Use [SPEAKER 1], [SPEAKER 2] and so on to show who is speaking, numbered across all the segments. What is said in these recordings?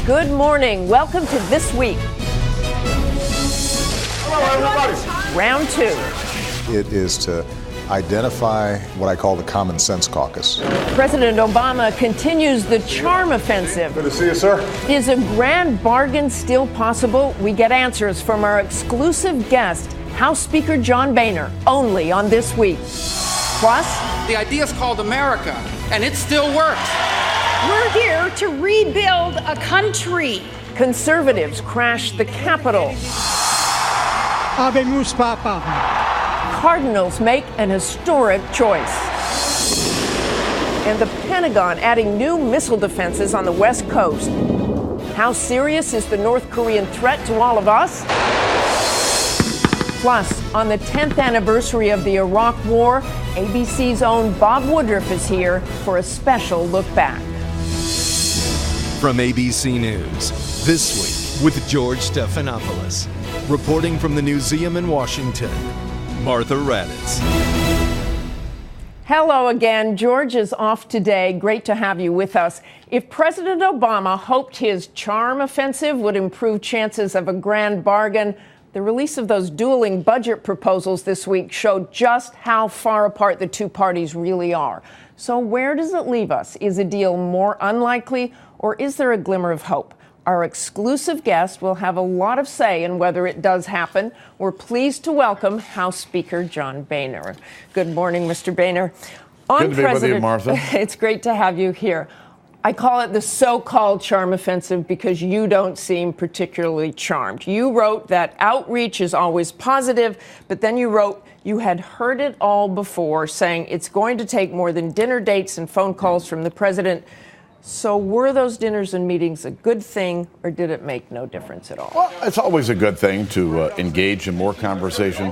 [SPEAKER 1] Good morning. Welcome to This Week.
[SPEAKER 2] Hello, everybody.
[SPEAKER 1] Round 2.
[SPEAKER 3] It is to identify what I call the common sense caucus.
[SPEAKER 1] President Obama continues the charm offensive.
[SPEAKER 3] Good to see you, sir.
[SPEAKER 1] Is a grand bargain still possible? We get answers from our exclusive guest, House Speaker John Boehner, only on This Week. Plus,
[SPEAKER 4] the idea is called America, and it still works.
[SPEAKER 5] We're here to rebuild a country.
[SPEAKER 1] Conservatives crash the Capitol.
[SPEAKER 6] Habemus Papa.
[SPEAKER 1] Cardinals make an historic choice. And the Pentagon adding new missile defenses on the West Coast. How serious is the North Korean threat to all of us? Plus, on the 10th anniversary of the Iraq War, ABC's own Bob Woodruff is here for a special look back.
[SPEAKER 7] From ABC News, This Week with George Stephanopoulos. Reporting from the Newseum in Washington, Martha Raddatz.
[SPEAKER 1] Hello again. George is off today. Great to have you with us. If President Obama hoped his charm offensive would improve chances of a grand bargain, the release of those dueling budget proposals this week showed just how far apart the two parties really are. So where does it leave us? Is a deal more unlikely, or is there a glimmer of hope? Our exclusive guest will have a lot of say in whether it does happen. We're pleased to welcome House Speaker John Boehner. Good morning, Mr. Boehner.
[SPEAKER 2] Good to be with you, Martha.
[SPEAKER 1] It's great to have you here. I call it the so-called charm offensive because you don't seem particularly charmed. You wrote that outreach is always positive, but then you wrote you had heard it all before, saying it's going to take more than dinner dates and phone calls from the president. So were those dinners and meetings a good thing, or did it make no difference at all?
[SPEAKER 2] Well, it's always a good thing to engage in more conversation,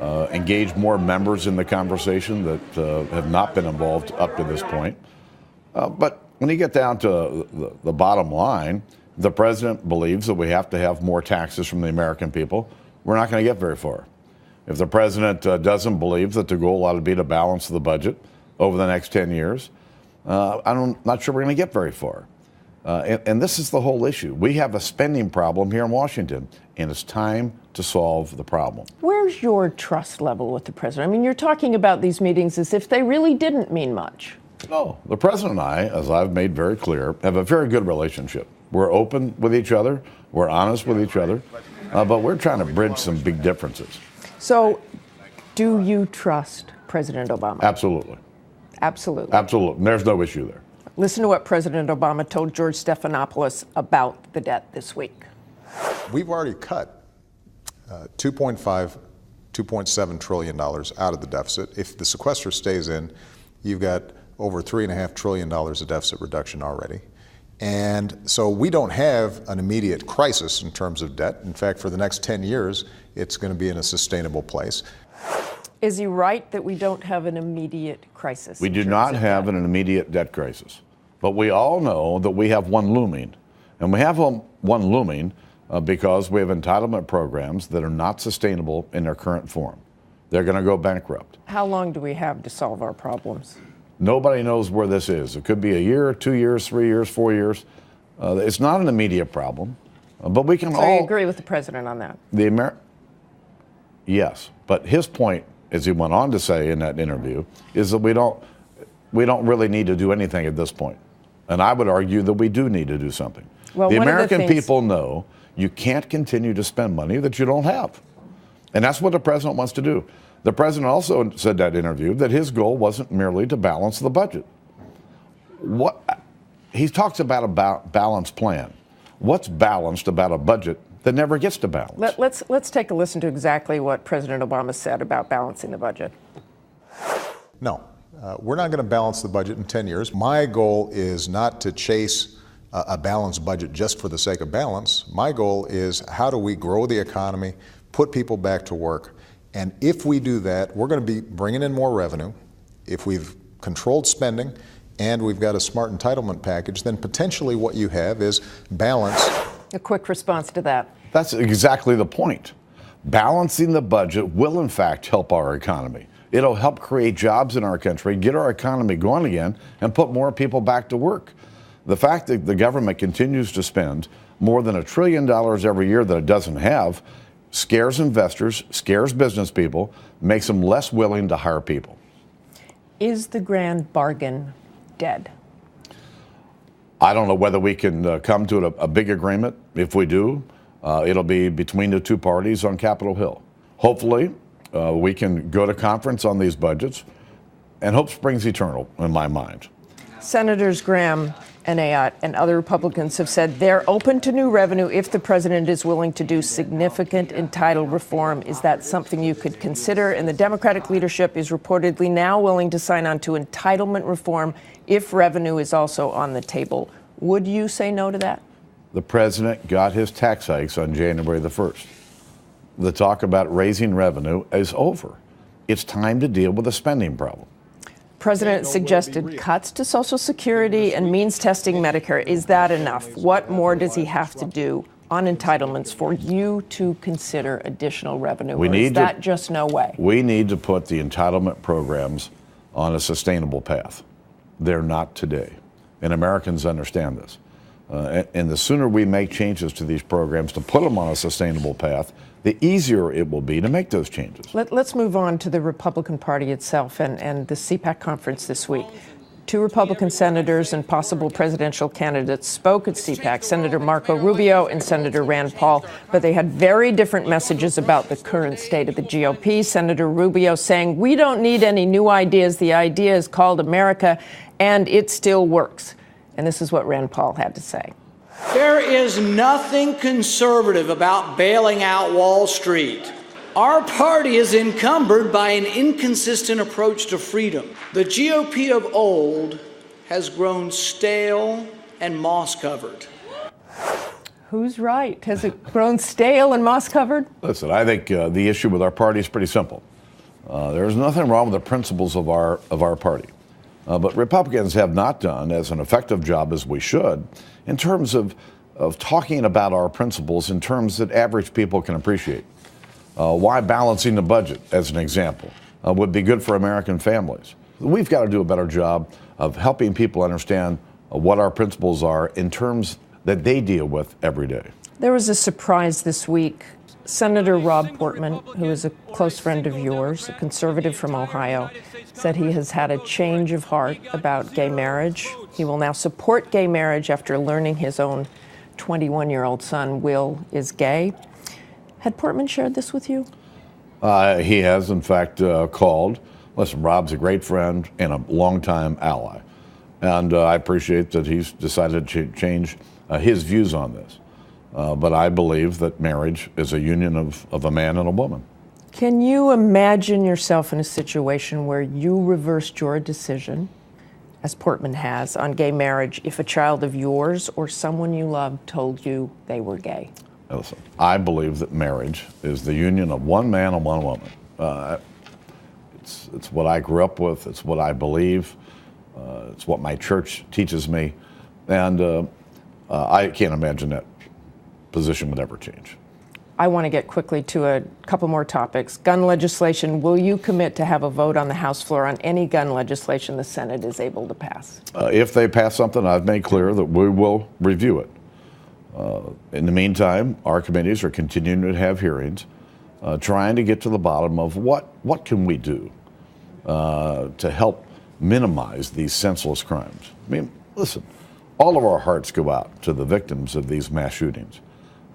[SPEAKER 2] engage more members in the conversation that have not been involved up to this point. But when you get down to the bottom line, the president believes that we have to have more taxes from the American people. We're not going to get very far. If the president doesn't believe that the goal ought to be to balance the budget over the next 10 years, I'm not sure we're going to get very far. And this is the whole issue. We have a spending problem here in Washington, and it's time to solve the problem.
[SPEAKER 1] Where's your trust level with the president? I mean, you're talking about these meetings as if they really didn't mean much.
[SPEAKER 2] No, the president and I, as I've made very clear, have a very good relationship. We're open with each other. We're honest with each other. But we're trying to bridge some big differences.
[SPEAKER 1] So do you trust President Obama?
[SPEAKER 2] Absolutely.
[SPEAKER 1] Absolutely.
[SPEAKER 2] Absolutely. There's no issue there.
[SPEAKER 1] Listen to what President Obama told George Stephanopoulos about the debt this week.
[SPEAKER 3] We've already cut $2.7 trillion out of the deficit. If the sequester stays in, you've got over $3.5 trillion of deficit reduction already. And so we don't have an immediate crisis in terms of debt. In fact, for the next 10 years, it's going to be in a sustainable place.
[SPEAKER 1] Is he right that we don't have an immediate crisis?
[SPEAKER 2] We do not have an immediate debt crisis. But we all know that we have one looming. And we have one looming because we have entitlement programs that are not sustainable in their current form. They're going to go bankrupt.
[SPEAKER 1] How long do we have to solve our problems?
[SPEAKER 2] Nobody knows where this is. It could be a year, 2 years, 3 years, 4 years. It's not an immediate problem, but we can
[SPEAKER 1] So you agree with the president on that?
[SPEAKER 2] Yes, but his point, as he went on to say in that interview, is that we don't really need to do anything at this point. And I would argue that we do need to do something.
[SPEAKER 1] Well,
[SPEAKER 2] the American people know you can't continue to spend money that you don't have. And that's what the president wants to do. The president also said in that interview that his goal wasn't merely to balance the budget. He talks about a balanced plan. What's balanced about a budget that never gets to balance?
[SPEAKER 1] Let's take a listen to exactly what President Obama said about balancing the budget.
[SPEAKER 3] No, we're not going to balance the budget in 10 years. My goal is not to chase a balanced budget just for the sake of balance. My goal is how do we grow the economy, put people back to work. And if we do that, we're going to be bringing in more revenue. If we've controlled spending and we've got a smart entitlement package, then potentially what you have is balance.
[SPEAKER 1] A quick response to that.
[SPEAKER 2] That's exactly the point. Balancing the budget will, in fact, help our economy. It'll help create jobs in our country, get our economy going again, and put more people back to work. The fact that the government continues to spend more than $1 trillion every year that it doesn't have scares investors, scares business people, makes them less willing to hire people.
[SPEAKER 1] Is the grand bargain dead?
[SPEAKER 2] I don't know whether we can come to a big agreement. If we do, it'll be between the two parties on Capitol Hill. Hopefully, we can go to conference on these budgets, and hope springs eternal in my mind.
[SPEAKER 1] Senators Graham and Ayotte and other Republicans have said they're open to new revenue if the president is willing to do significant entitled reform. Is that something you could consider? And the Democratic leadership is reportedly now willing to sign on to entitlement reform if revenue is also on the table. Would you say no to that?
[SPEAKER 2] The president got his tax hikes on January the 1st. The talk about raising revenue is over. It's time to deal with the spending problem.
[SPEAKER 1] The president suggested cuts to Social Security and means testing Medicare. Is that enough? What more does he have to do on entitlements for you to consider additional revenue? Or is that just no way?
[SPEAKER 2] We need to put the entitlement programs on a sustainable path. They're not today. And Americans understand this. And the sooner we make changes to these programs to put them on a sustainable path, the easier it will be to make those changes.
[SPEAKER 1] Let's move on to the Republican Party itself and the CPAC conference this week. 2 Republican senators and possible presidential candidates spoke at CPAC, Senator Marco Rubio and Senator Rand Paul, but they had very different messages about the current state of the GOP. Senator Rubio saying, "We don't need any new ideas. The idea is called America, and it still works." And this is what Rand Paul had to say.
[SPEAKER 6] There is nothing conservative about bailing out Wall Street. Our party is encumbered by an inconsistent approach to freedom. The GOP of old has grown stale and moss-covered.
[SPEAKER 1] Who's right? Has it grown stale and moss-covered?
[SPEAKER 2] Listen, I think the issue with our party is pretty simple. There's nothing wrong with the principles of our party. But Republicans have not done as an effective job as we should in terms of talking about our principles in terms that average people can appreciate. Why balancing the budget, as an example, would be good for American families. We've got to do a better job of helping people understand what our principles are in terms that they deal with every day.
[SPEAKER 1] There was a surprise this week. Senator Rob Portman, who is a close friend of yours, a conservative from Ohio, said he has had a change of heart about gay marriage. He will now support gay marriage after learning his own 21-year-old son, Will, is gay. Had Portman shared this with you?
[SPEAKER 2] He has, in fact, called. Listen, Rob's a great friend and a longtime ally. And I appreciate that he's decided to change his views on this. But I believe that marriage is a union of a man and a woman.
[SPEAKER 1] Can you imagine yourself in a situation where you reversed your decision, as Portman has, on gay marriage if a child of yours or someone you love told you they were gay?
[SPEAKER 2] Listen, I believe that marriage is the union of one man and one woman. It's what I grew up with. It's what I believe. It's what my church teaches me. And I can't imagine that position would ever change.
[SPEAKER 1] I want to get quickly to a couple more topics. Gun legislation. Will you commit to have a vote on the House floor on any gun legislation the Senate is able to pass?
[SPEAKER 2] If they pass something, I've made clear that we will review it. In the meantime, our committees are continuing to have hearings, trying to get to the bottom of what can we do to help minimize these senseless crimes. I mean, listen, all of our hearts go out to the victims of these mass shootings.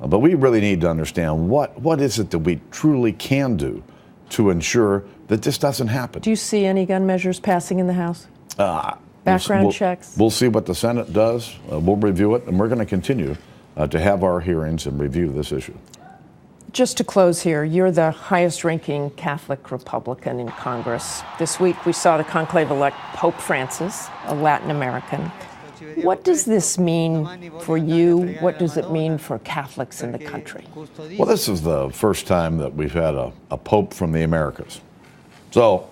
[SPEAKER 2] But we really need to understand what is it that we truly can do to ensure that this doesn't happen.
[SPEAKER 1] Do you see any gun measures passing in the House? Background checks?
[SPEAKER 2] We'll see what the Senate does. We'll review it, and we're going to continue to have our hearings and review this issue.
[SPEAKER 1] Just to close here, you're the highest-ranking Catholic Republican in Congress. This week we saw the conclave elect Pope Francis, a Latin American. What does this mean for you? What does it mean for Catholics in the country?
[SPEAKER 2] Well, this is the first time that we've had a pope from the Americas. So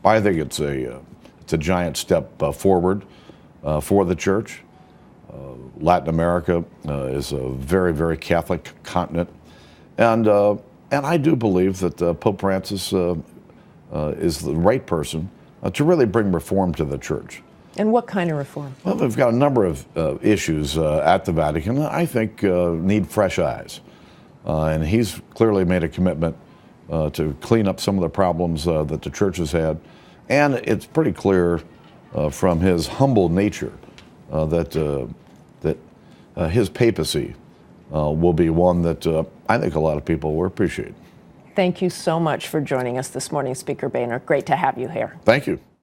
[SPEAKER 2] I think it's a giant step forward for the church. Latin America is a very, very Catholic continent. And I do believe that Pope Francis is the right person to really bring reform to the church.
[SPEAKER 1] And what kind of reform?
[SPEAKER 2] Well, they've got a number of issues at the Vatican that I think need fresh eyes. And he's clearly made a commitment to clean up some of the problems that the church has had. And it's pretty clear from his humble nature that his papacy will be one that I think a lot of people will appreciate.
[SPEAKER 1] Thank you so much for joining us this morning, Speaker Boehner. Great to have you here.
[SPEAKER 2] Thank you.